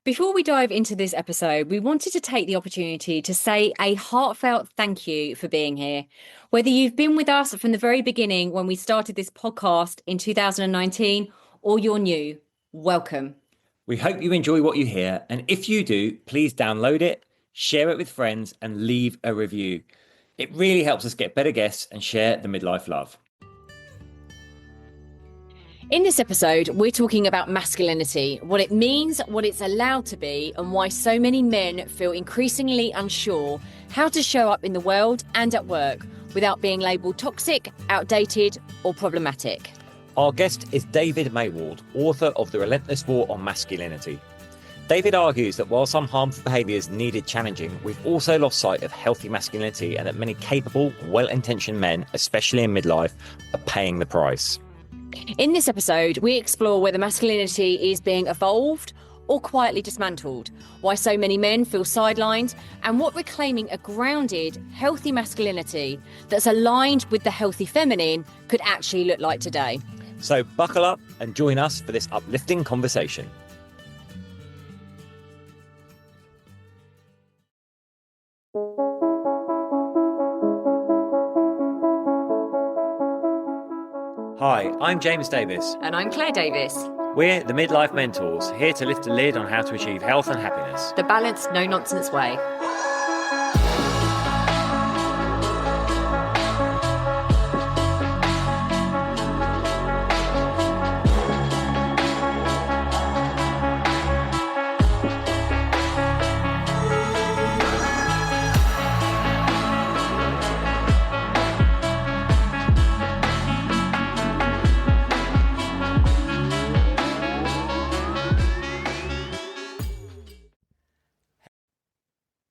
Before we dive into this episode, we wanted to take the opportunity to say a heartfelt thank you for being here. Whether you've been with us from the very beginning when we started this podcast in 2019 or you're new, welcome. We hope you enjoy what you hear, and if you do, please download it, share it with friends, and leave a review. It really helps us get better guests and share the midlife love. In this episode, we're talking about masculinity, what it means, what it's allowed to be, and why so many men feel increasingly unsure how to show up in the world and at work without being labelled toxic, outdated, or problematic. Our guest is David Maywald, author of The Relentless War On Masculinity. David argues that while some harmful behaviours needed challenging, we've also lost sight of healthy masculinity and that many capable, well-intentioned men, especially in midlife, are paying the price. In this episode, we explore whether masculinity is being evolved or quietly dismantled, why so many men feel sidelined, and what reclaiming a grounded, healthy masculinity that's aligned with the healthy feminine could actually look like today. So buckle up and join us for this uplifting conversation. Hi, I'm James Davis. And I'm Claire Davis. We're the Midlife Mentors, here to lift the lid on how to achieve health and happiness. The balanced, no-nonsense way.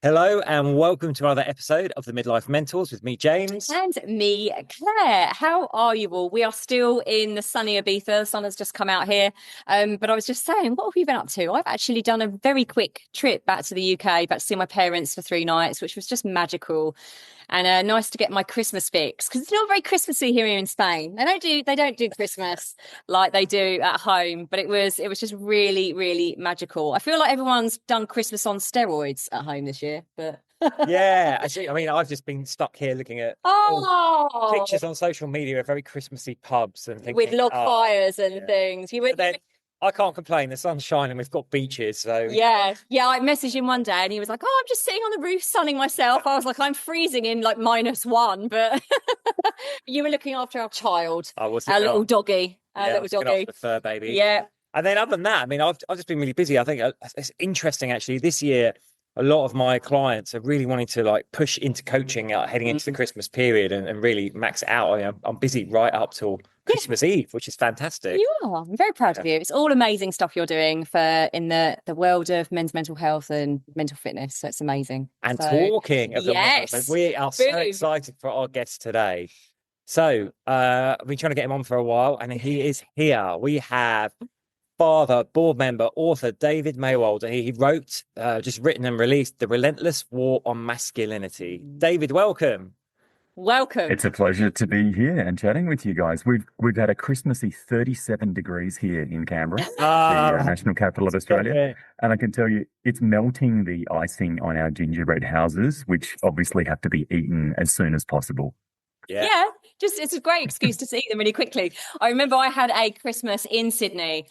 Hello and welcome to another episode of the Midlife Mentors with me, James. And me, Claire. How are you all? We are still in the sunny Ibiza. The sun has just come out here. But I was just saying, what have you been up to? I've actually done a very quick trip back to the UK, back to see my parents for 3 nights, which was just magical. And nice to get my Christmas fix because it's not very Christmassy here in Spain. They don't do Christmas like they do at home, but it was just really, really magical. I feel like everyone's done Christmas on steroids at home this year, but Yeah, I've just been stuck here looking at pictures on social media of very Christmassy pubs and things with log fires and things. You were. I can't complain. The sun's shining. We've got beaches, so yeah. I messaged him one day, and he was like, "Oh, I'm just sitting on the roof sunning myself." I was like, "I'm freezing in like -1," but you were looking after our child, I was our little doggy, the fur baby. Yeah. And then other than that, I've just been really busy. I think it's interesting actually. This year, a lot of my clients are really wanting to like push into coaching heading into the Christmas period and really max it out. I'm busy right up till Christmas Eve, which is fantastic. You are. I'm very proud of you. It's all amazing stuff you're doing in the world of men's mental health and mental fitness. So it's amazing. And talking of yes, we are so excited for our guest today. So I've been trying to get him on for a while, and he is here. We have father, board member, author David Maywald. He wrote, just written and released The Relentless War on Masculinity. David, welcome. Welcome. It's a pleasure to be here and chatting with you guys. We've had a Christmassy 37 degrees here in Canberra, the national capital of Australia. And I can tell you, it's melting the icing on our gingerbread houses, which obviously have to be eaten as soon as possible. Yeah, just it's a great excuse to eat them really quickly. I remember I had a Christmas in Sydney.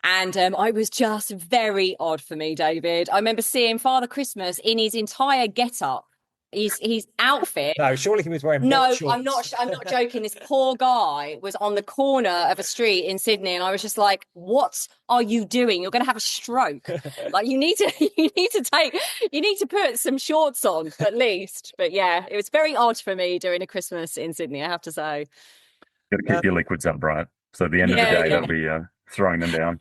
And I was just very odd for me, David. I remember seeing Father Christmas in his entire get-up. His outfit. No, surely he was wearing. No, shorts. I'm not joking. This poor guy was on the corner of a street in Sydney, and I was just like, "What are you doing? You're going to have a stroke. Like you need to put some shorts on at least." But yeah, it was very odd for me during a Christmas in Sydney. I have to say. Got to keep your liquids up, right? So at the end of the day, they'll be throwing them down.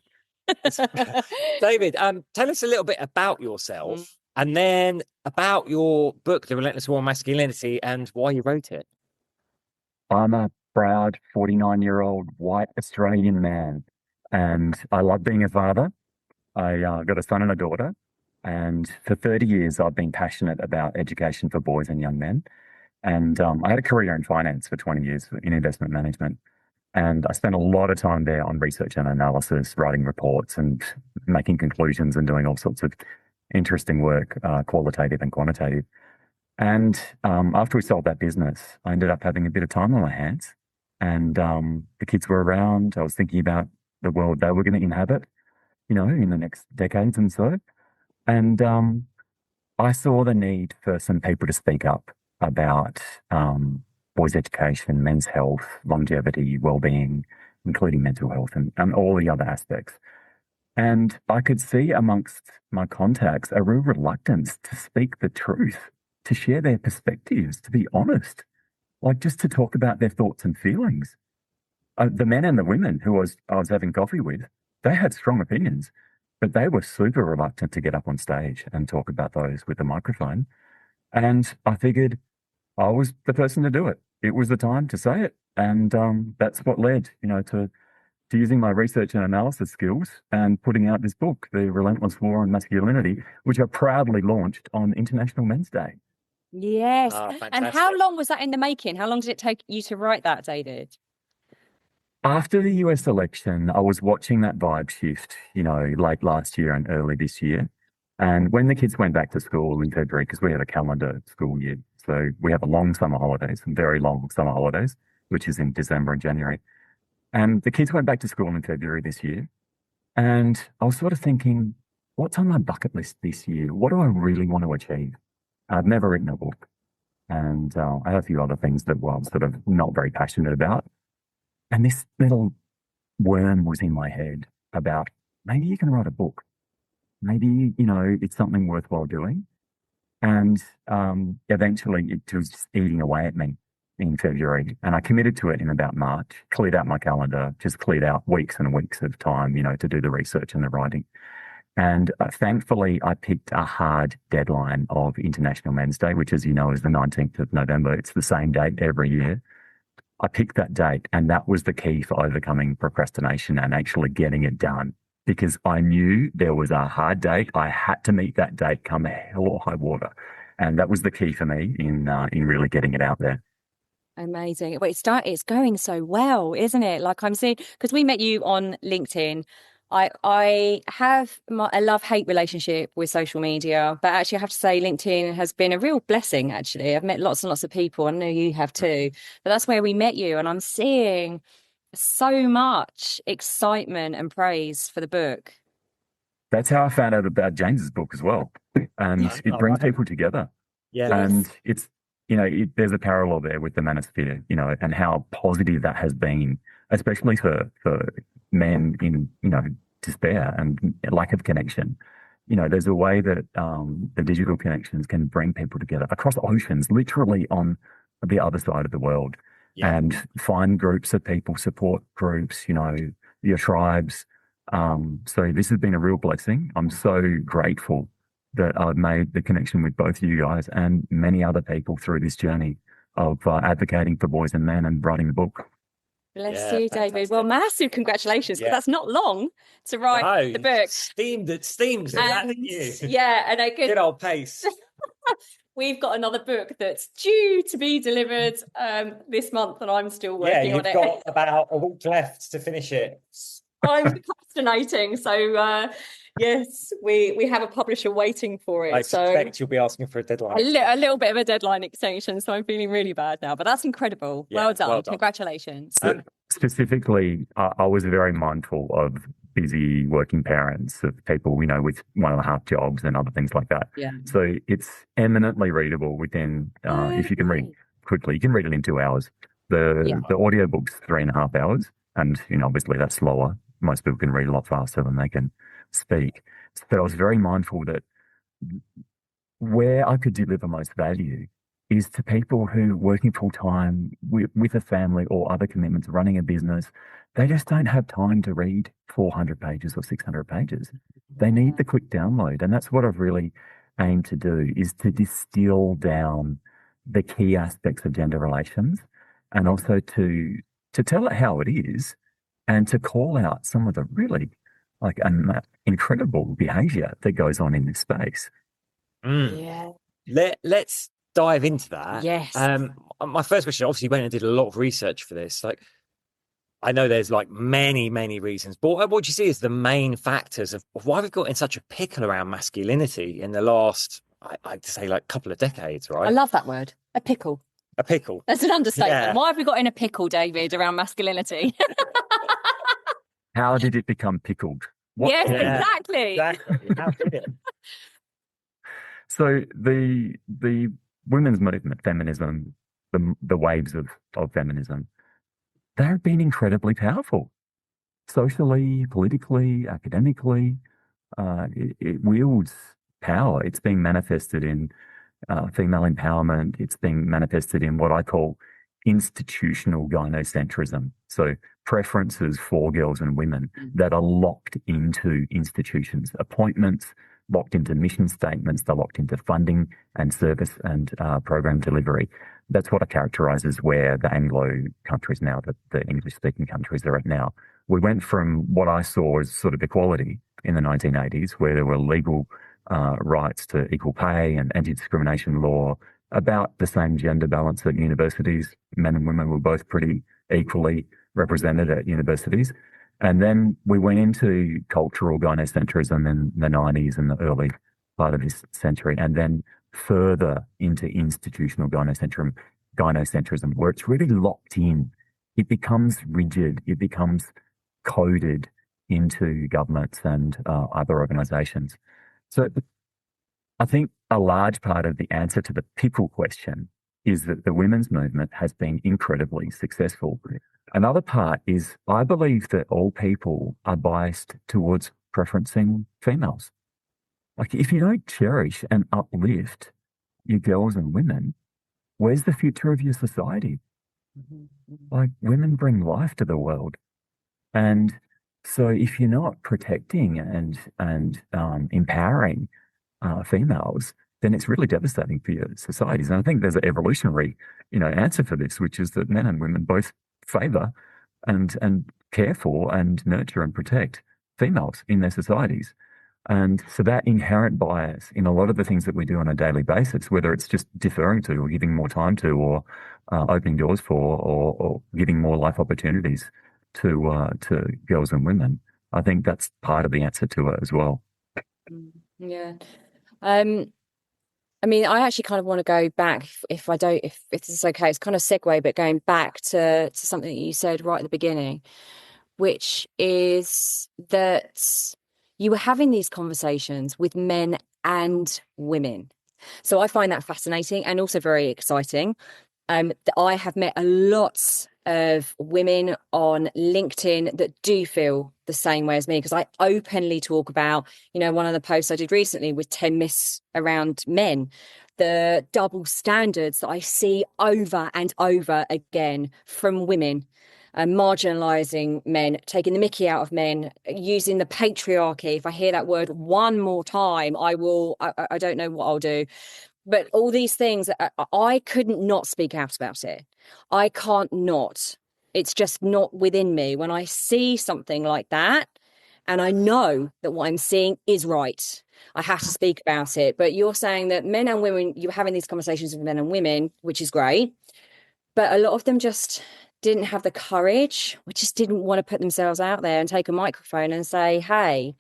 David, tell us a little bit about yourself. And then about your book, The Relentless War on Masculinity, and why you wrote it. I'm a proud 49-year-old white Australian man, and I love being a father. I got a son and a daughter, and for 30 years, I've been passionate about education for boys and young men. And I had a career in finance for 20 years in investment management. And I was really passionate about education for boys and young men. And for 30 years, I've been passionate about education for boys and young men. And I had a career in finance for 20 years in investment management. And I And I spent a lot of time there on research and analysis, writing reports and making conclusions and doing all sorts of interesting work, qualitative and quantitative. And after we sold that business, I ended up having a bit of time on my hands. And the kids were around. I was thinking about the world they were going to inhabit, in the next decades and so. And I saw the need for some people to speak up about boys' education, men's health, longevity, well-being, including mental health and all the other aspects. And I could see amongst my contacts a real reluctance to speak the truth, to share their perspectives, to be honest, like just to talk about their thoughts and feelings. The men and the women who I was having coffee with, they had strong opinions, but they were super reluctant to get up on stage and talk about those with a microphone. And I figured I was the person to do it. It was the time to say it. And that's what led, to using my research and analysis skills and putting out this book, The Relentless War on Masculinity, which I proudly launched on International Men's Day. Yes. Oh, And fantastic. how long was that in the making? How long did it take you to write that, David? After the US election, I was watching that vibe shift, late last year and early this year. And when the kids went back to school in February, because we have a calendar school year, so we have a long summer holidays, very long summer holidays, which is in December and January. And the kids went back to school in February this year. And I was sort of thinking, what's on my bucket list this year? What do I really want to achieve? I've never written a book. And I have a few other things that I'm sort of not very passionate about. And this little worm was in my head about maybe you can write a book. Maybe, it's something worthwhile doing. And eventually it was just eating away at me in February. And I committed to it in about March, cleared out my calendar, just cleared out weeks and weeks of time, to do the research and the writing. And thankfully, I picked a hard deadline of International Men's Day, which, as you know, is the 19th of November. It's the same date every year. I picked that date, and that was the key for overcoming procrastination and actually getting it done, because I knew there was a hard date. I had to meet that date come hell or high water. And that was the key for me in really getting it out there. Amazing. Well, it's going so well, isn't it? Like I'm seeing, because we met you on LinkedIn. I have a love-hate relationship with social media, but actually I have to say LinkedIn has been a real blessing, actually. I've met lots and lots of people. I know you have too, but that's where we met you. And I'm seeing so much excitement and praise for the book. That's how I found out about James's book as well. And it brings people together. Yeah. And it's, there's a parallel there with the manosphere, and how positive that has been, especially for men in, despair and lack of connection. There's a way that the digital connections can bring people together across oceans, literally on the other side of the world, and find groups of people, support groups, your tribes. So this has been a real blessing. I'm so grateful that I've made the connection with both you guys and many other people through this journey of advocating for boys and men and writing the book. Bless you, David. Well, massive congratulations, because that's not long to write the book. Steamed. You. Yeah, and a good old pace. We've got another book that's due to be delivered this month, and I'm still working on it. Yeah, you've got about a week left to finish it. I'm procrastinating, so yes, we have a publisher waiting for it. I suspect you'll be asking for a deadline. A little bit of a deadline extension, so I'm feeling really bad now, but that's incredible. Well done. Congratulations. Specifically, I was very mindful of busy working parents, of people, with 1.5 jobs and other things like that. Yeah. So it's eminently readable within, if you can read quickly, you can read it in 2 hours. The audiobook's 3.5 hours, and obviously that's slower. Most people can read a lot faster than they can speak. But I was very mindful that where I could deliver most value is to people who working full time with a family or other commitments, running a business. They just don't have time to read 400 pages or 600 pages. They need the quick download. And that's what I've really aimed to do, is to distill down the key aspects of gender relations, and also to tell it how it is, and to call out some of the really incredible behavior that goes on in this space. Yeah. Let's dive into that. Yes. My first question, obviously, you went and did a lot of research for this. I know there's like many, many reasons, but what do you see as the main factors of why we've got in such a pickle around masculinity in the last, I'd say, like couple of decades, right? I love that word, a pickle. A pickle. That's an understatement. Yeah. Why have we got in a pickle, David, around masculinity? How did it become pickled? Yes, exactly. Exactly. How did it? So the women's movement, feminism, the waves of feminism, they've been incredibly powerful, socially, politically, academically. It wields power. It's being manifested in female empowerment. It's being manifested in what I call institutional gynocentrism. So preferences for girls and women that are locked into institutions, appointments, locked into mission statements, they're locked into funding and service and program delivery. That's what I characterize as where the Anglo countries now, the English-speaking countries are at now. We went from what I saw as sort of equality in the 1980s, where there were legal rights to equal pay and anti-discrimination law, about the same gender balance at universities. Men and women were both pretty equally represented at universities. And then we went into cultural gynocentrism in the 90s and the early part of this century, and then further into institutional gynocentrism, where it's really locked in. It becomes rigid. It becomes coded into governments and other organizations. So I think a large part of the answer to the pickle question is that the women's movement has been incredibly successful. Another part is I believe that all people are biased towards preferencing females. Like, if you don't cherish and uplift your girls and women, where's the future of your society? Like, women bring life to the world. And so if you're not protecting and empowering females, then it's really devastating for your societies. And I think there's an evolutionary, answer for this, which is that men and women both favour and care for and nurture and protect females in their societies. And so that inherent bias in a lot of the things that we do on a daily basis, whether it's just deferring to or giving more time to or opening doors for or giving more life opportunities to girls and women, I think that's part of the answer to it as well. Yeah. I mean, I actually kind of want to go back, if this is okay, it's kind of segue, but going back to something that you said right at the beginning, which is that you were having these conversations with men and women. So I find that fascinating and also very exciting. I have met a lot of women on LinkedIn that do feel the same way as me, because I openly talk about, one of the posts I did recently with 10 myths around men, the double standards that I see over and over again from women, marginalizing men, taking the mickey out of men, using the patriarchy. If I hear that word one more time, I don't know what I'll do. But all these things, I couldn't not speak out about it. I can't not. It's just not within me. When I see something like that, and I know that what I'm seeing is right, I have to speak about it. But you're saying that men and women, you're having these conversations with men and women, which is great. But a lot of them just didn't have the courage, or just didn't want to put themselves out there and take a microphone and say, hey,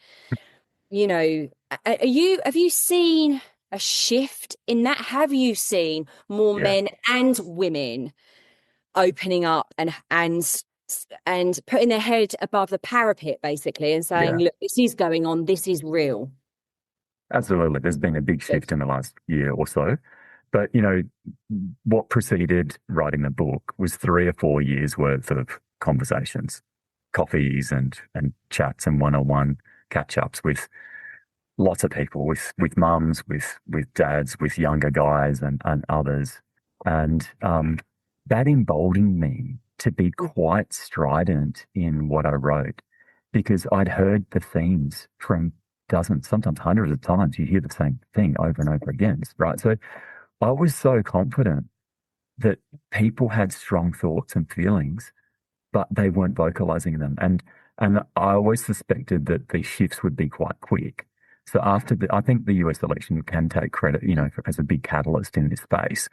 have you seen a shift in that? Have you seen more men and women opening up and putting their head above the parapet, basically, and saying, look, this is going on, this is real? Absolutely. There's been a big shift in the last year or so. But, what preceded writing the book was 3 or 4 years worth of conversations, coffees and chats and one-on-one catch-ups with lots of people, with mums, with dads, with younger guys and others. And that emboldened me to be quite strident in what I wrote, because I'd heard the themes from dozens, sometimes hundreds of times. You hear the same thing over and over again, right? So I was so confident that people had strong thoughts and feelings, but they weren't vocalizing them. And I always suspected that the shifts would be quite quick. So I think the US election can take credit, as a big catalyst in this space.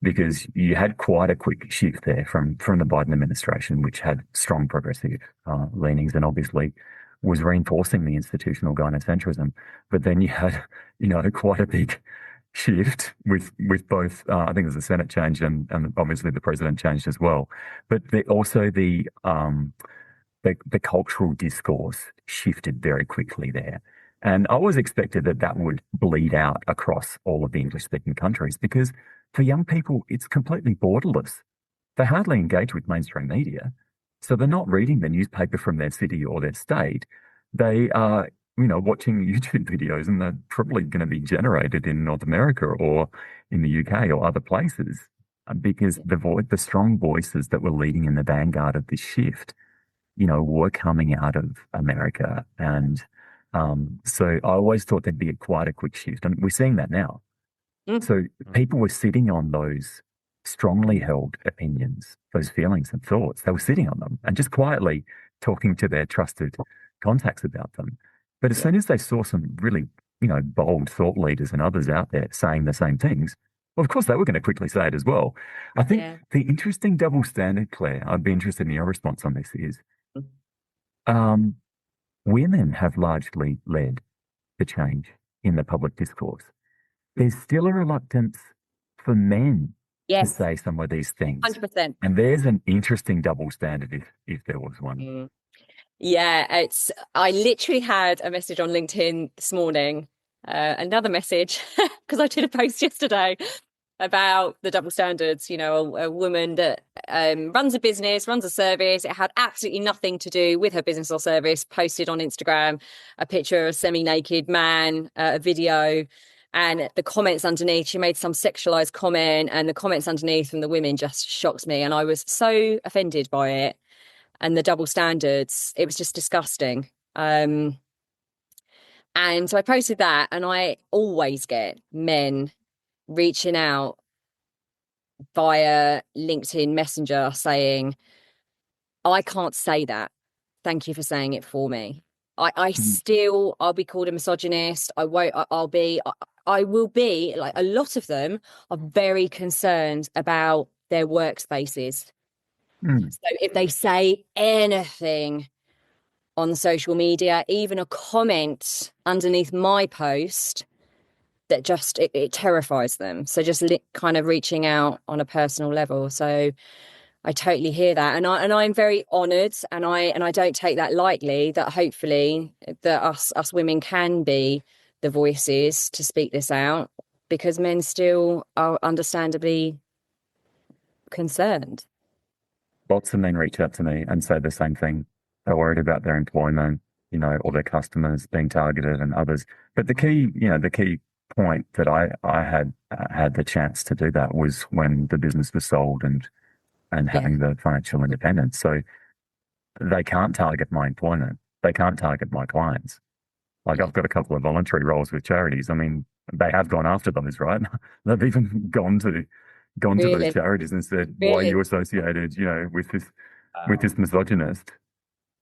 because you had quite a quick shift there from the Biden administration, which had strong progressive leanings and obviously was reinforcing the institutional gynocentrism. But then you had, quite a big shift with both. I think there's a Senate change and obviously the president changed as well. But also the cultural discourse shifted very quickly there. And I always expected that would bleed out across all of the English-speaking countries because for young people, it's completely borderless. They hardly engage with mainstream media. So they're not reading the newspaper from their city or their state. They are, watching YouTube videos, and they're probably going to be generated in North America or in the UK or other places because the strong voices that were leading in the vanguard of this shift, were coming out of America. And so I always thought there'd be quite a quick shift. And we're seeing that now. So people were sitting on those strongly held opinions, those feelings and thoughts. They were sitting on them and just quietly talking to their trusted contacts about them. But as soon as they saw some really, bold thought leaders and others out there saying the same things, well, of course, they were going to quickly say it as well. I think the interesting double standard, Claire, I'd be interested in your response on this, is women have largely led the change in the public discourse. There's still a reluctance for men to say some of these things. 100%. And there's an interesting double standard if there was one. Yeah, I literally had a message on LinkedIn this morning, another message, because I did a post yesterday about the double standards, a woman that runs a business, runs a service. It had absolutely nothing to do with her business or service, posted on Instagram a picture of a semi-naked man, a video, and the comments underneath, she made some sexualized comment, and the comments underneath from the women just shocked me. And I was so offended by it. And the double standards, it was just disgusting. And so I posted that, and I always get men reaching out via LinkedIn Messenger saying, I can't say that. Thank you for saying it for me. I'll be called a misogynist. I will be, like, a lot of them are very concerned about their workspaces. So if they say anything on social media, even a comment underneath my post, that just it terrifies them. So just kind of reaching out on a personal level. So I totally hear that, and I'm very honoured, and I don't take that lightly. That hopefully that us women can be the voices to speak this out, because men still are understandably concerned. Lots of men reach out to me and say the same thing. They're worried about their employment, or their customers being targeted and others. But the key point that I had the chance to do that was when the business was sold and having the financial independence. So they can't target my employment. They can't target my clients. Like, I've got a couple of voluntary roles with charities. I mean, they have gone after those, right? They've even gone to those charities and said, why are you associated, with this misogynist?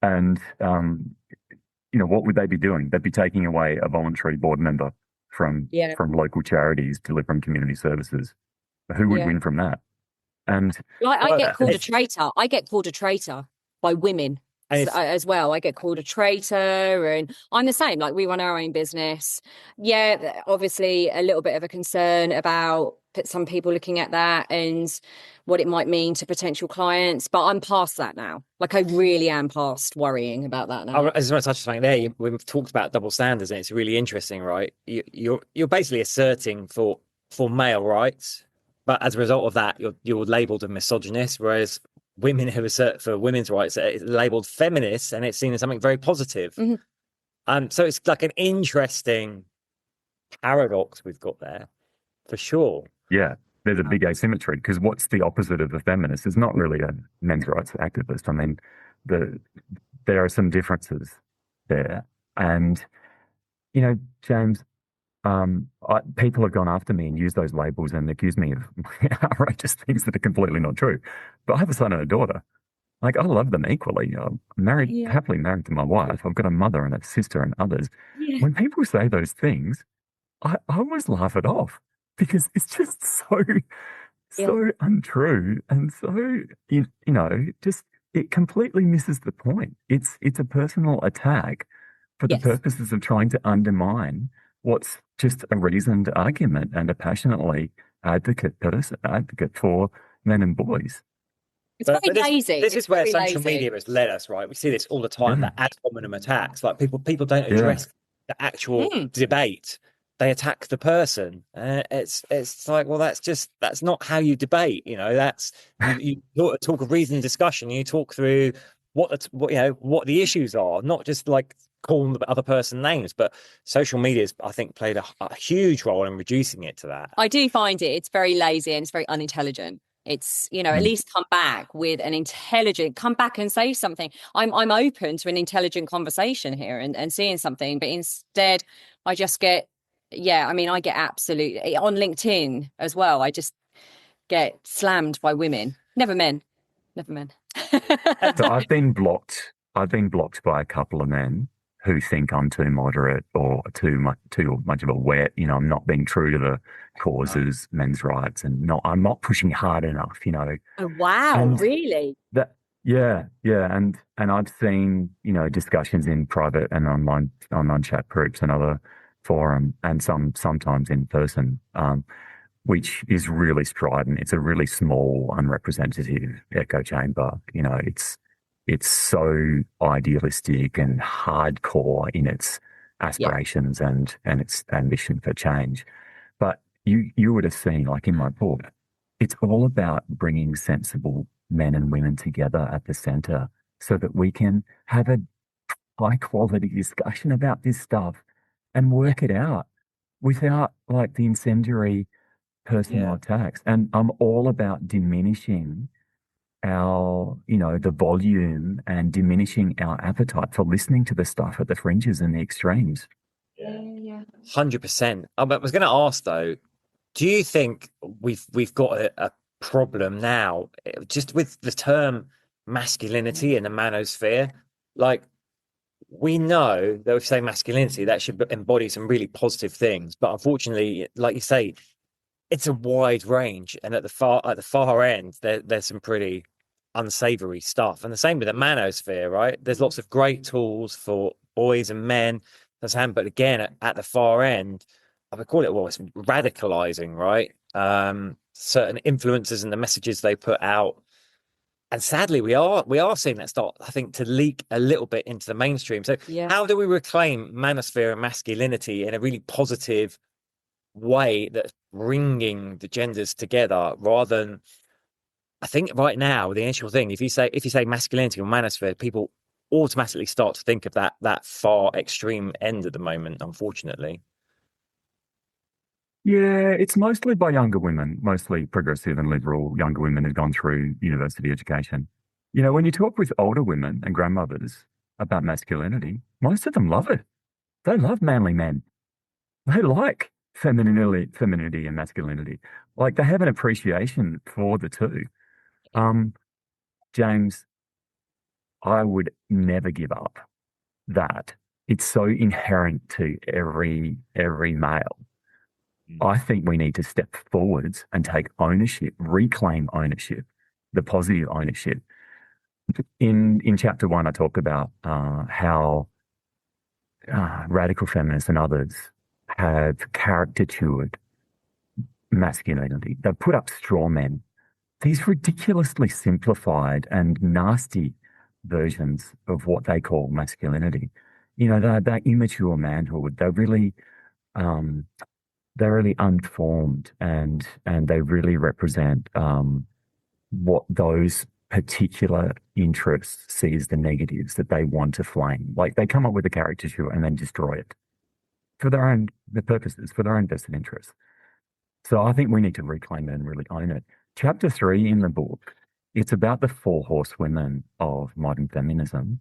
And, what would they be doing? They'd be taking away a voluntary board member from local charities delivering community services. Who would win from that? And I get called a traitor. I get called a traitor by women as well. I get called a traitor, and I'm the same. Like, we run our own business. Yeah, obviously a little bit of a concern about some people looking at that and what it might mean to potential clients, but I'm past that now. Like, I really am past worrying about that now. I just want to touch something there. We've talked about double standards, and it's really interesting, right? You're basically asserting for male rights, but as a result of that, you're labelled a misogynist, whereas women who assert for women's rights are labelled feminists, and it's seen as something very positive. So it's like an interesting paradox we've got there, for sure. Yeah, there's a big asymmetry, because what's the opposite of a feminist is not really a men's rights activist. I mean, there are some differences there. And, James, people have gone after me and used those labels and accused me of outrageous things that are completely not true. But I have a son and a daughter. Like, I love them equally. I'm happily married to my wife. I've got a mother and a sister and others. When people say those things, I always laugh it off, because it's just so Yeah. so untrue, and so just it completely misses the point. It's a personal attack for the Yes. purposes of trying to undermine what's just a reasoned argument and a passionately advocate for men and boys. It's very lazy. This It's is where very social lazy. media has led us, right? We see this all the time, Yeah, the ad hominem attacks. Like people don't yeah. address the actual debate. They attack the person. It's like, well, that's not how you debate. That's you talk of reason and discussion. You talk through what the issues are, not just like calling the other person names. But social media has, I think, played a huge role in reducing it to that. I do find it's very lazy and it's very unintelligent. It's, at Mm. least come back with come back and say something. I'm open to an intelligent conversation here and seeing something, but instead I just get, I get absolutely on LinkedIn as well. I just get slammed by women, never men. So I've been blocked. I've been blocked by a couple of men who think I'm too moderate or too much of a wet. I'm not being true to the causes, men's rights, and I'm not pushing hard enough. Oh, wow, And really? that, yeah, yeah, and I've seen discussions in private and online chat groups and other forum, and sometimes in person, which is really strident. It's a really small, unrepresentative echo chamber. It's so idealistic and hardcore in its aspirations and its ambition for change. But you would have seen, like in my book, it's all about bringing sensible men and women together at the center so that we can have a high quality discussion about this stuff and work it out without like the incendiary personal attacks. And I'm all about diminishing the volume and diminishing our appetite for listening to the stuff at the fringes and the extremes. Yeah. 100%. I was going to ask though, do you think we've got a problem now just with the term masculinity in the manosphere? Like, we know that if we say masculinity, that should embody some really positive things, but unfortunately, like you say, it's a wide range, and at the far end, there's some pretty unsavory stuff. And the same with the manosphere, right? There's lots of great tools for boys and men. But again, at the far end, I would call it it's radicalizing, right? Certain influences and the messages they put out. And sadly, we are seeing that start, I think, to leak a little bit into the mainstream. So how do we reclaim manosphere and masculinity in a really positive way that's bringing the genders together rather than, I think right now, the initial thing, if you say masculinity or manosphere, people automatically start to think of that far extreme end at the moment, unfortunately. Yeah, it's mostly by younger women, mostly progressive and liberal younger women who've gone through university education. When you talk with older women and grandmothers about masculinity, most of them love it. They love manly men. They like femininity and masculinity. Like they have an appreciation for the two. James, I would never give up that. It's so inherent to every male. I think we need to step forwards and take ownership, reclaim ownership, the positive ownership. In chapter 1, I talk about how radical feminists and others have caricatured masculinity. They've put up straw men, these ridiculously simplified and nasty versions of what they call masculinity. They're immature manhood. They're really unformed, and they really represent what those particular interests see as the negatives that they want to flame. Like they come up with a caricature and then destroy it for their purposes, for their own vested interests. So I think we need to reclaim it and really own it. Chapter 3 in the book, it's about the 4 horsewomen of modern feminism,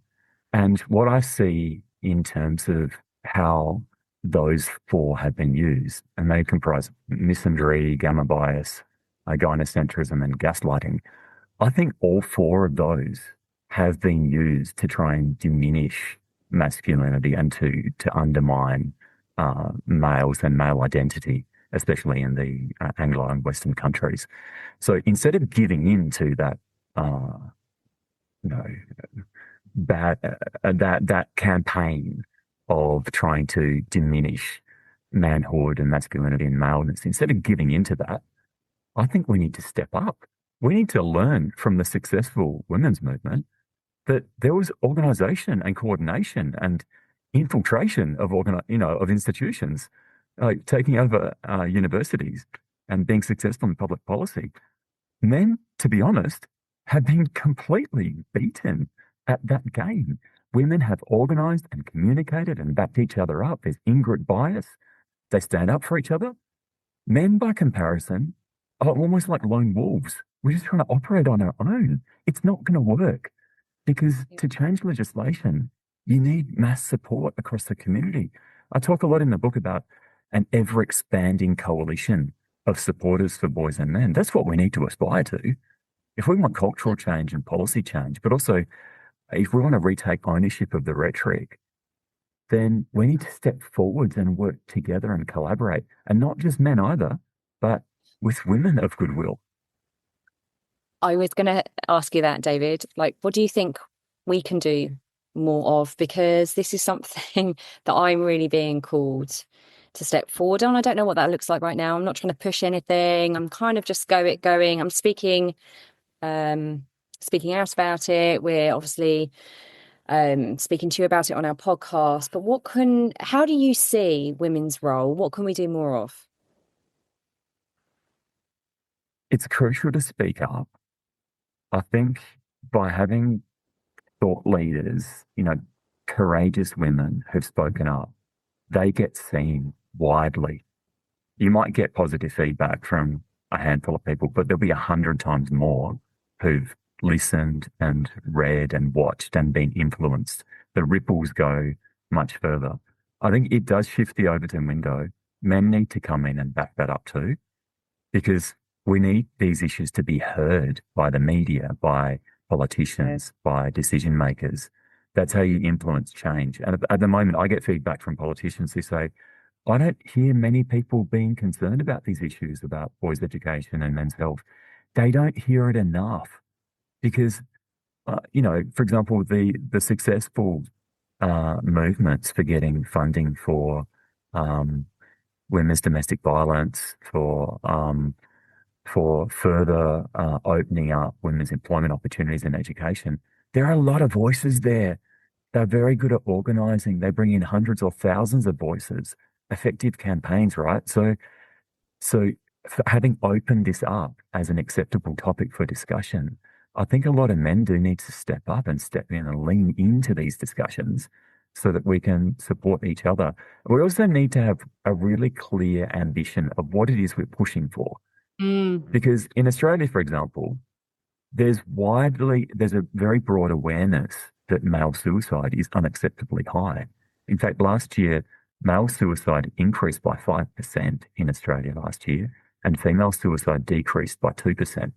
and what I see in terms of how those 4 have been used, and they comprise misandry, gamma bias, gynocentrism, and gaslighting. I think all 4 of those have been used to try and diminish masculinity and to undermine males and male identity. especially in the Anglo and Western countries. So instead of giving in to that, you know, that campaign of trying to diminish manhood and masculinity and maleness, instead of giving into that, I think we need to step up. We need to learn from the successful women's movement that there was organization and coordination and infiltration of of institutions, like taking over universities and being successful in public policy. Men, to be honest, have been completely beaten at that game. Women have organized and communicated and backed each other up. There's in-group bias. They stand up for each other. Men, by comparison, are almost like lone wolves. We're just trying to operate on our own. It's not going to work because to change legislation, you need mass support across the community. I talk a lot in the book about an ever-expanding coalition of supporters for boys and men. That's what we need to aspire to. If we want cultural change and policy change, but also if we want to retake ownership of the rhetoric, then we need to step forwards and work together and collaborate. And not just men either, but with women of goodwill. I was going to ask you that, David. Like, what do you think we can do more of? Because this is something that I'm really being called to step forward on. I don't know what that looks like right now. I'm not trying to push anything. I'm kind of just going. I'm speaking out about it. We're obviously speaking to you about it on our podcast. But how do you see women's role? What can we do more of? It's crucial to speak up. I think by having thought leaders, courageous women who've spoken up, they get seen widely. You might get positive feedback from a handful of people, but there'll be 100 times more who've listened and read and watched and been influenced. The ripples go much further. I think it does shift the Overton window. Men need to come in and back that up too, because we need these issues to be heard by the media, by politicians, by decision makers. That's how you influence change. And at the moment, I get feedback from politicians who say, I don't hear many people being concerned about these issues about boys' education and men's health. They don't hear it enough because, for example, the successful movements for getting funding for women's domestic violence, for further opening up women's employment opportunities and education. There are a lot of voices there. They're very good at organizing. They bring in hundreds or thousands of voices, effective campaigns, right? So for having opened this up as an acceptable topic for discussion, I think a lot of men do need to step up and step in and lean into these discussions so that we can support each other. We also need to have a really clear ambition of what it is we're pushing for. Because in Australia, for example, there's a very broad awareness that male suicide is unacceptably high. In fact, last year, male suicide increased by 5% in Australia last year, and female suicide decreased by 2%.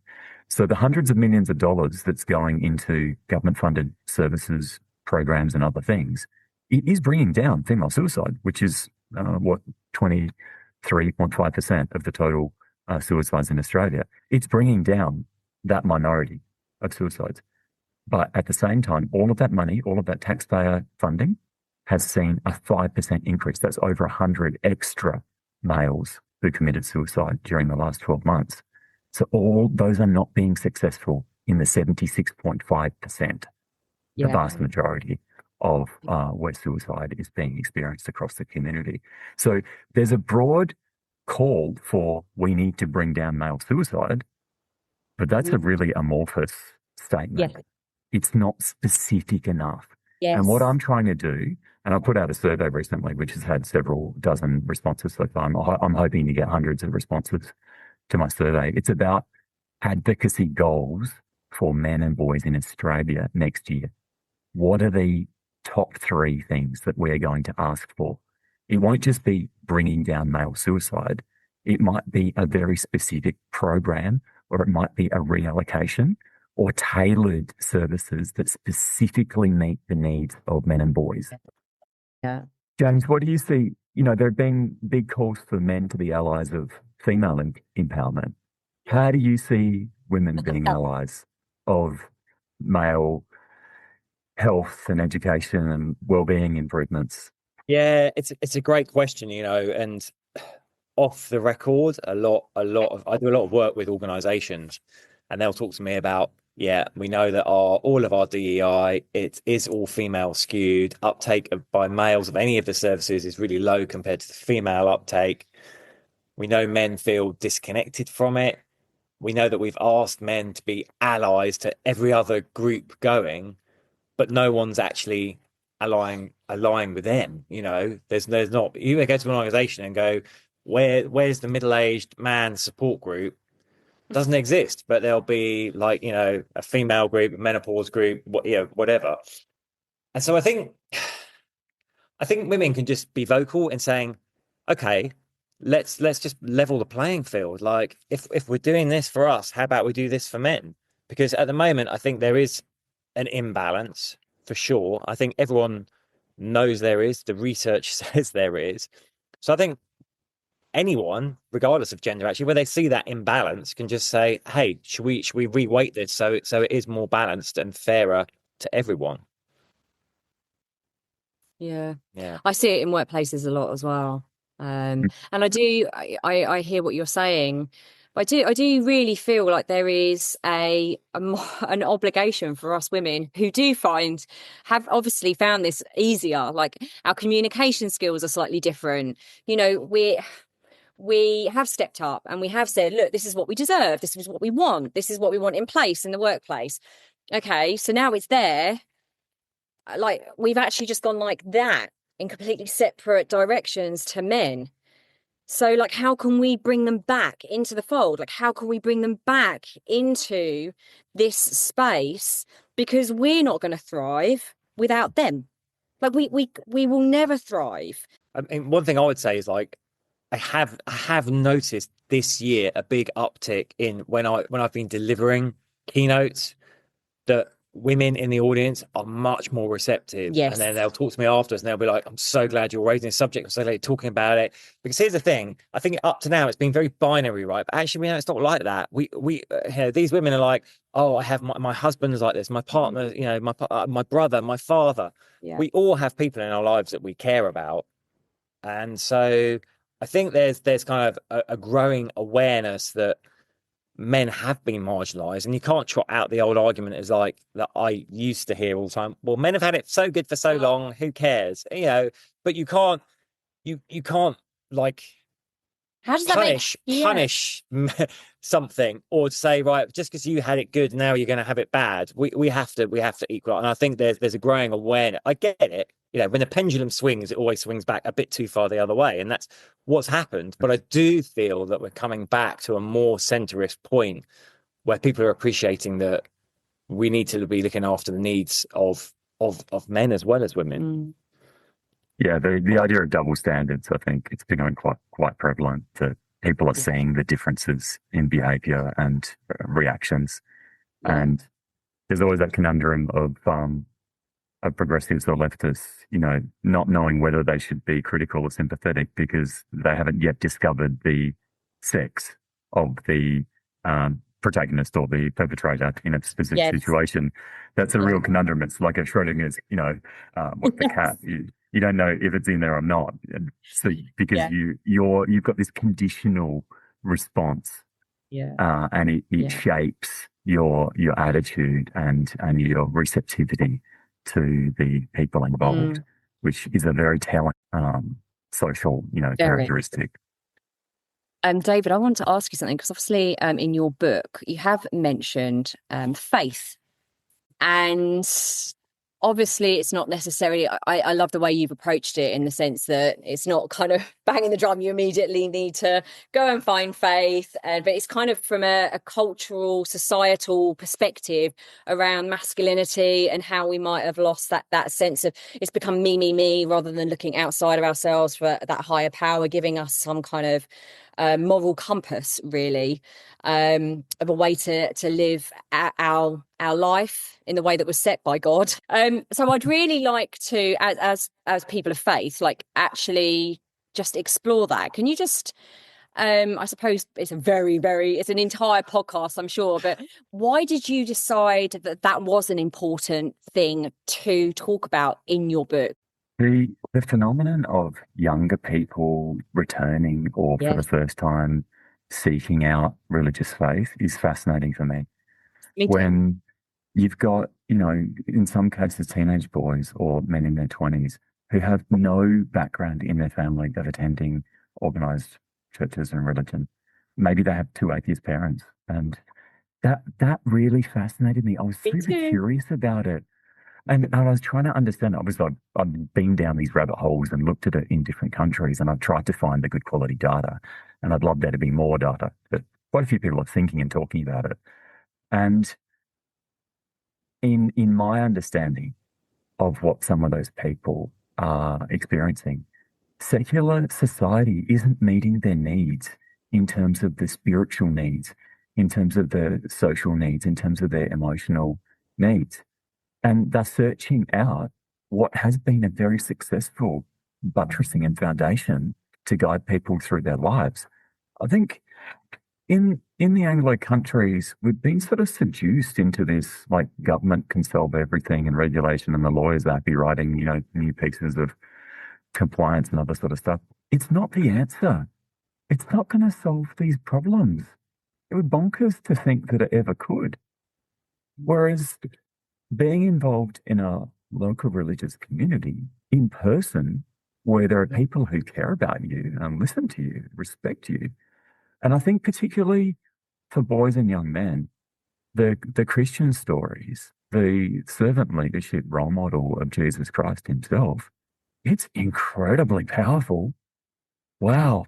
So the hundreds of millions of dollars that's going into government-funded services, programs, and other things, it is bringing down female suicide, which is 23.5% of the total suicides in Australia. It's bringing down that minority of suicides. But at the same time, all of that money, all of that taxpayer funding has seen a 5% increase. That's over 100 extra males who committed suicide during the last 12 months. So all those are not being successful in the 76.5%, the vast majority of where suicide is being experienced across the community. So there's a broad call for we need to bring down male suicide, but that's a really amorphous statement. Yeah. It's not specific enough. Yes. And what I'm trying to do, and I put out a survey recently, which has had several dozen responses so far. I'm hoping to get hundreds of responses to my survey. It's about advocacy goals for men and boys in Australia next year. What are the top 3 things that we're going to ask for? It won't just be bringing down male suicide. It might be a very specific program, or it might be a reallocation or tailored services that specifically meet the needs of men and boys. Yeah. James, what do you see there have been big calls for men to be allies of female empowerment. How do you see women being allies of male health and education and well-being improvements? Yeah, it's a great question, and off the record, I do a lot of work with organizations, and they'll talk to me about, yeah, we know that all of our DEI, it is all female skewed. Uptake by males of any of the services is really low compared to the female uptake. We know men feel disconnected from it. We know that we've asked men to be allies to every other group going, but no one's actually allying with them. There's not, you go to an organization and go, where's the middle-aged man support group? Doesn't exist, but there'll be like, a female group, a menopause group, whatever. And so I think women can just be vocal in saying, okay, let's just level the playing field. Like if we're doing this for us, how about we do this for men? Because at the moment, I think there is an imbalance for sure. I think everyone knows there is. The research says there is. So I think anyone, regardless of gender, actually, where they see that imbalance, can just say, "Hey, should we reweight this so it is more balanced and fairer to everyone?" Yeah. Yeah. I see it in workplaces a lot as well. And I hear what you're saying. But I do really feel like there is an obligation for us women who have obviously found this easier. Like our communication skills are slightly different. We have stepped up and we have said, look, this is what we deserve. This is what we want. This is what we want in place in the workplace. Okay, so now it's there. Like we've actually just gone like that in completely separate directions to men. So like, how can we bring them back into the fold? Like, how can we bring them back into this space? Because we're not going to thrive without them. Like we will never thrive. I mean, one thing I would say is like, I have noticed this year a big uptick in when I've been delivering keynotes, that women in the audience are much more receptive. Yes. And then they'll talk to me afterwards and they'll be like, I'm so glad you're raising this subject. I'm so glad you're talking about it. Because here's the thing, I think up to now it's been very binary, right? But actually, it's not like that. These women are like, oh, I have my husband's like this, my partner, my brother, my father. Yeah. We all have people in our lives that we care about. And so I think there's kind of a growing awareness that men have been marginalized, and you can't trot out the old argument as like that I used to hear all the time. Well, men have had it so good for so long, who cares? But you can't like how does punish something, or to say, right, just because you had it good, now you're going to have it bad. We have to equal. And I think there's a growing awareness. I get it. When the pendulum swings, it always swings back a bit too far the other way, and that's what's happened. But I do feel that we're coming back to a more centrist point where people are appreciating that we need to be looking after the needs of men as well as women. Yeah, the idea of double standards, I think it's becoming quite prevalent, that people are seeing the differences in behavior and reactions. Yeah. And there's always that conundrum of progressives or leftists, not knowing whether they should be critical or sympathetic because they haven't yet discovered the sex of the protagonist or the perpetrator in a specific situation. That's a real conundrum. It's like a Schrodinger's, with the cat. You don't know if it's in there or not. So because you've got this conditional response. Yeah. And it shapes your attitude and your receptivity to the people involved, which is a very telling social, characteristic. David, I want to ask you something, because obviously in your book you have mentioned faith, and obviously it's not necessarily, I love the way you've approached it in the sense that it's not kind of banging the drum, you immediately need to go and find faith, but it's kind of from a cultural, societal perspective around masculinity and how we might have lost that sense of, it's become me, rather than looking outside of ourselves for that higher power giving us some kind of moral compass, really, of a way to live our life in the way that was set by God. So I'd really like to, as people of faith, like actually just explore that. Can you just, I suppose it's it's an entire podcast, I'm sure, but why did you decide that that was an important thing to talk about in your book? The phenomenon of younger people returning or for the first time seeking out religious faith is fascinating for me. Me too. When you've got, in some cases, teenage boys or men in their 20s who have no background in their family of attending organized churches and religion. Maybe they have two atheist parents. And that really fascinated me. I was super curious about it. And I was trying to understand. I've been down these rabbit holes and looked at it in different countries, and I've tried to find the good quality data. And I'd love there to be more data, but quite a few people are thinking and talking about it. And in my understanding of what some of those people are experiencing, secular society isn't meeting their needs in terms of the spiritual needs, in terms of the social needs, in terms of their emotional needs. And they're searching out what has been a very successful buttressing and foundation to guide people through their lives. I think in the Anglo countries, we've been sort of seduced into this, like, government can solve everything and regulation and the lawyers are be writing, new pieces of compliance and other sort of stuff. It's not the answer. It's not going to solve these problems. It would bonkers to think that it ever could. Whereas being involved in a local religious community in person, where there are people who care about you and listen to you, respect you. And I think particularly for boys and young men, the Christian stories, the servant leadership role model of Jesus Christ himself, it's incredibly powerful. Wow.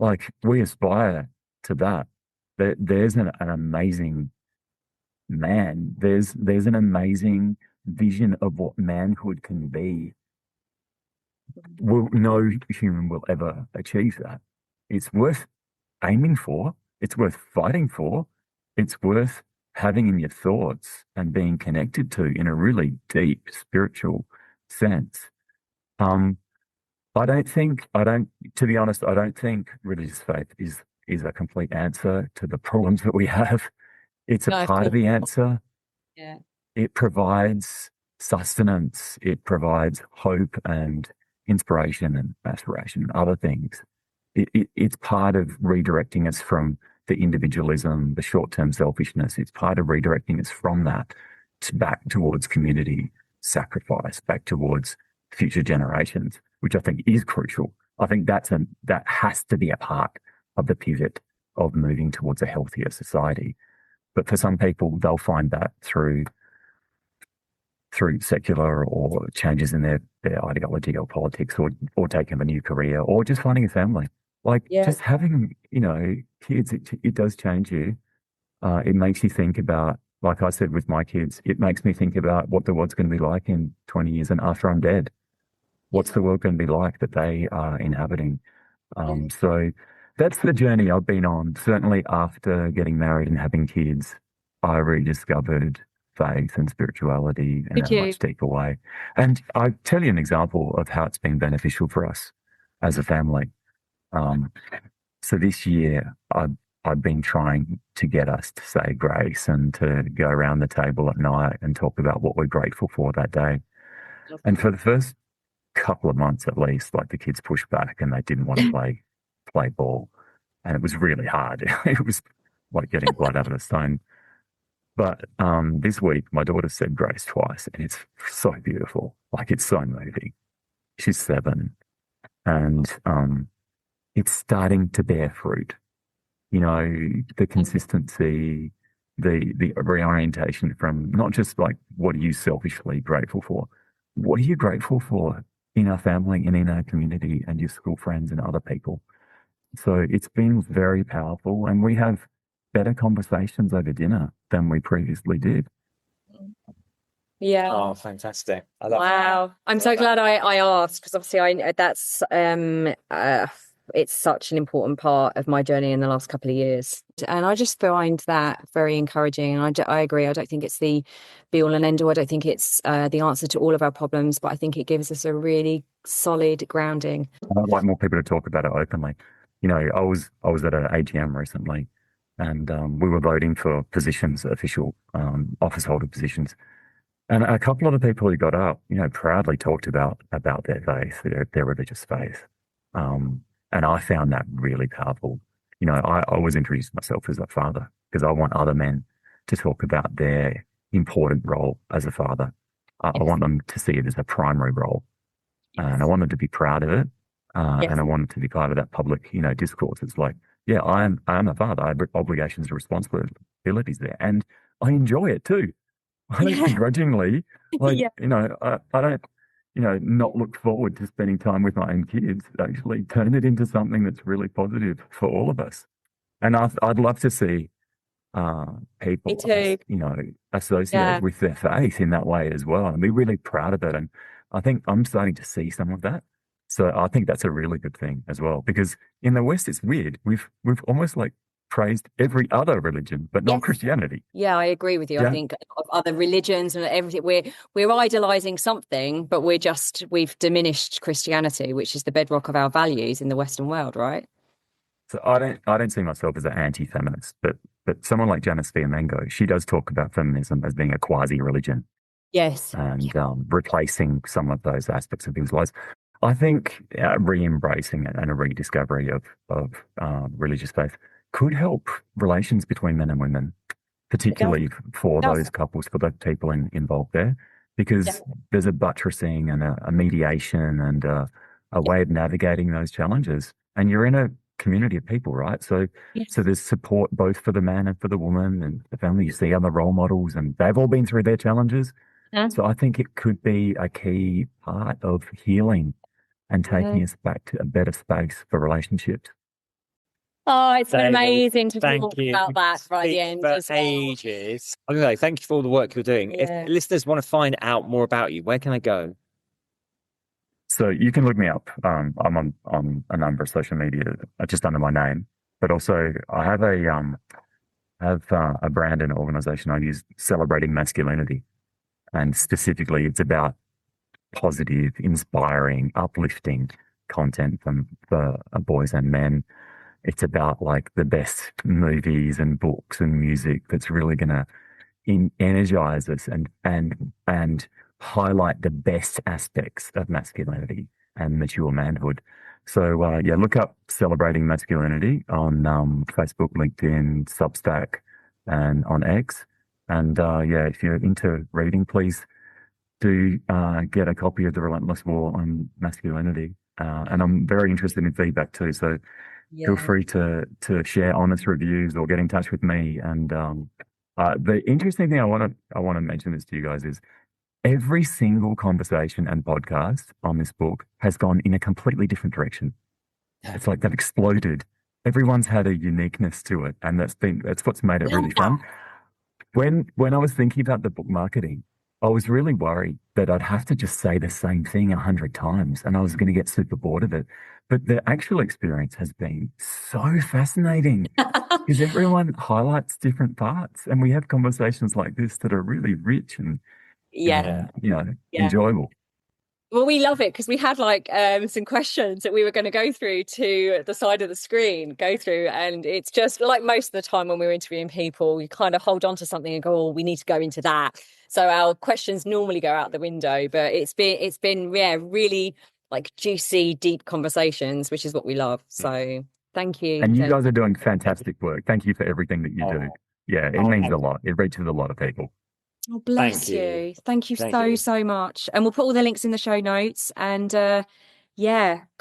Like, we aspire to that. There's an amazing man. There's an amazing vision of what manhood can be. No human will ever achieve that. It's worth aiming for. It's worth fighting for. It's worth having in your thoughts and being connected to in a really deep spiritual sense. To be honest, I don't think religious faith is a complete answer to the problems that we have. It's a part of the answer. Yeah. It provides sustenance. It provides hope and inspiration and aspiration and other things. It's part of redirecting us from the individualism, the short-term selfishness. It's part of redirecting us from that back towards community sacrifice, back towards future generations, which I think is crucial. I think that has to be a part of the pivot of moving towards a healthier society. But for some people, they'll find that through secular or changes in their ideology or politics, or taking a new career, or just finding a family. Like, just having, kids, it does change you. It makes you think about, like I said with my kids, it makes me think about what the world's going to be like in 20 years and after I'm dead. What's the world going to be like that they are inhabiting? So that's the journey I've been on. Certainly after getting married and having kids, I rediscovered faith and spirituality in a much deeper way. And I tell you an example of how it's been beneficial for us as a family. So this year, I've been trying to get us to say grace and to go around the table at night and talk about what we're grateful for that day. And for the first couple of months at least, like, the kids pushed back and they didn't want to play ball. And it was really hard. It was like getting blood out of a stone. But this week, my daughter said grace twice, and it's so beautiful. Like, it's so moving. She's 7, and it's starting to bear fruit. The consistency, the reorientation from not just like, what are you selfishly grateful for? What are you grateful for in our family and in our community and your school friends and other people? So it's been very powerful, and we have better conversations over dinner than we previously did. Yeah. Oh, fantastic. I love wow. that. I'm so glad I asked, because obviously that's it's such an important part of my journey in the last couple of years. And I just find that very encouraging. And I agree. I don't think it's the be all and end all. I don't think it's the answer to all of our problems, but I think it gives us a really solid grounding. I'd like more people to talk about it openly. You know, I was at an AGM recently, and we were voting for positions, official office holder positions. And a couple of the people who got up, you know, proudly talked about their faith, their religious faith. And I found that really powerful. You know, I was introduced myself as a father because I want other men to talk about their important role as a father. I want them to see it as a primary role. And I want them to be proud of it. And I want them to be part of that public, you know, discourse. It's like, yeah, I am a father. I have obligations and responsibilities there. And I enjoy it too. I don't begrudgingly, like, you know, I don't, you know, not look forward to spending time with my own kids. Actually turn it into something that's really positive for all of us. And I'd love to see people, you know, associate with their faith in that way as well, and be really proud of it. And I think I'm starting to see some of that. So I think that's a really good thing as well, because in the West, it's weird. We've almost like praised every other religion, but not Christianity. Yeah, I agree with you. I think of other religions and everything, we're idolizing something, but we've diminished Christianity, which is the bedrock of our values in the Western world, right? So I don't see myself as an anti-feminist, but someone like Janice Fiamengo, she does talk about feminism as being a quasi-religion. Yes. And replacing some of those aspects of people's lives. I think re-embracing and a rediscovery of religious faith could help relations between men and women, particularly for those couples, for the people involved there, because there's a buttressing and a mediation and a way of navigating those challenges. And you're in a community of people, right? So there's support both for the man and for the woman and the family. You see other role models, and they've all been through their challenges. So I think it could be a key part of healing and taking us back to a better space for relationships. Oh, it's been amazing to talk about that right at the end. For ages. Okay, thank you for all the work you're doing. If listeners want to find out more about you, where can they go? So you can look me up. I'm on a number of social media just under my name, but also I have a brand and organization I use, Celebrating Masculinity. And specifically, it's about positive, inspiring, uplifting content for boys and men. It's about like the best movies and books and music that's really going to energize us and highlight the best aspects of masculinity and mature manhood. So look up Celebrating Masculinity on Facebook, LinkedIn, Substack, and on X. And if you're into reading, please do get a copy of The Relentless War on Masculinity. And I'm very interested in feedback too. So feel free to share honest reviews or get in touch with me. And the interesting thing I want to mention this to you guys is every single conversation and podcast on this book has gone in a completely different direction. It's like they've exploded. Everyone's had a uniqueness to it, and that's what's made it really fun. When I was thinking about the book marketing, I was really worried that I'd have to just say the same thing 100 times and I was going to get super bored of it. But the actual experience has been so fascinating because everyone highlights different parts, and we have conversations like this that are really rich and enjoyable. Well, we love it because we had like some questions that we were going to go through to the side of the screen, and it's just like most of the time when we're interviewing people, you kind of hold on to something and go, oh, we need to go into that. So our questions normally go out the window, but it's been really like juicy, deep conversations, which is what we love. So thank you. And you guys are doing fantastic work. Thank you for everything that you do. Yeah, it means a lot. It reaches a lot of people. Oh, bless you. Thank you so much. And we'll put all the links in the show notes. And can't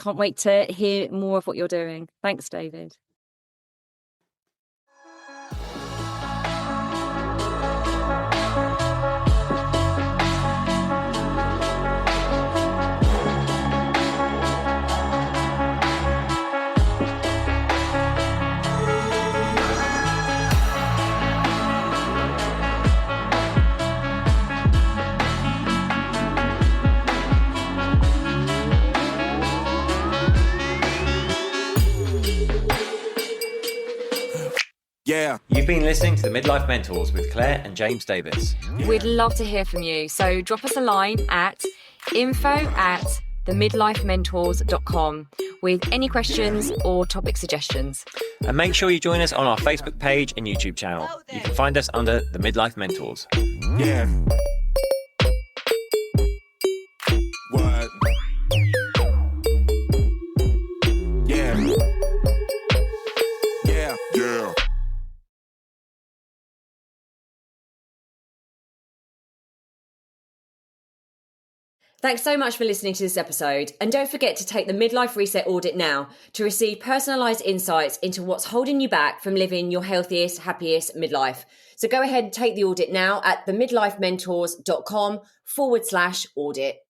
wait to hear more of what you're doing. Thanks, David. Yeah. You've been listening to the Midlife Mentors with Claire and James Davis. We'd love to hear from you. So drop us a line at info@themidlifementors.com with any questions or topic suggestions. And make sure you join us on our Facebook page and YouTube channel. You can find us under the Midlife Mentors. Yeah. What? Yeah. Yeah. Yeah. Thanks so much for listening to this episode. And don't forget to take the Midlife Reset Audit now to receive personalised insights into what's holding you back from living your healthiest, happiest midlife. So go ahead and take the audit now at themidlifementors.com/audit.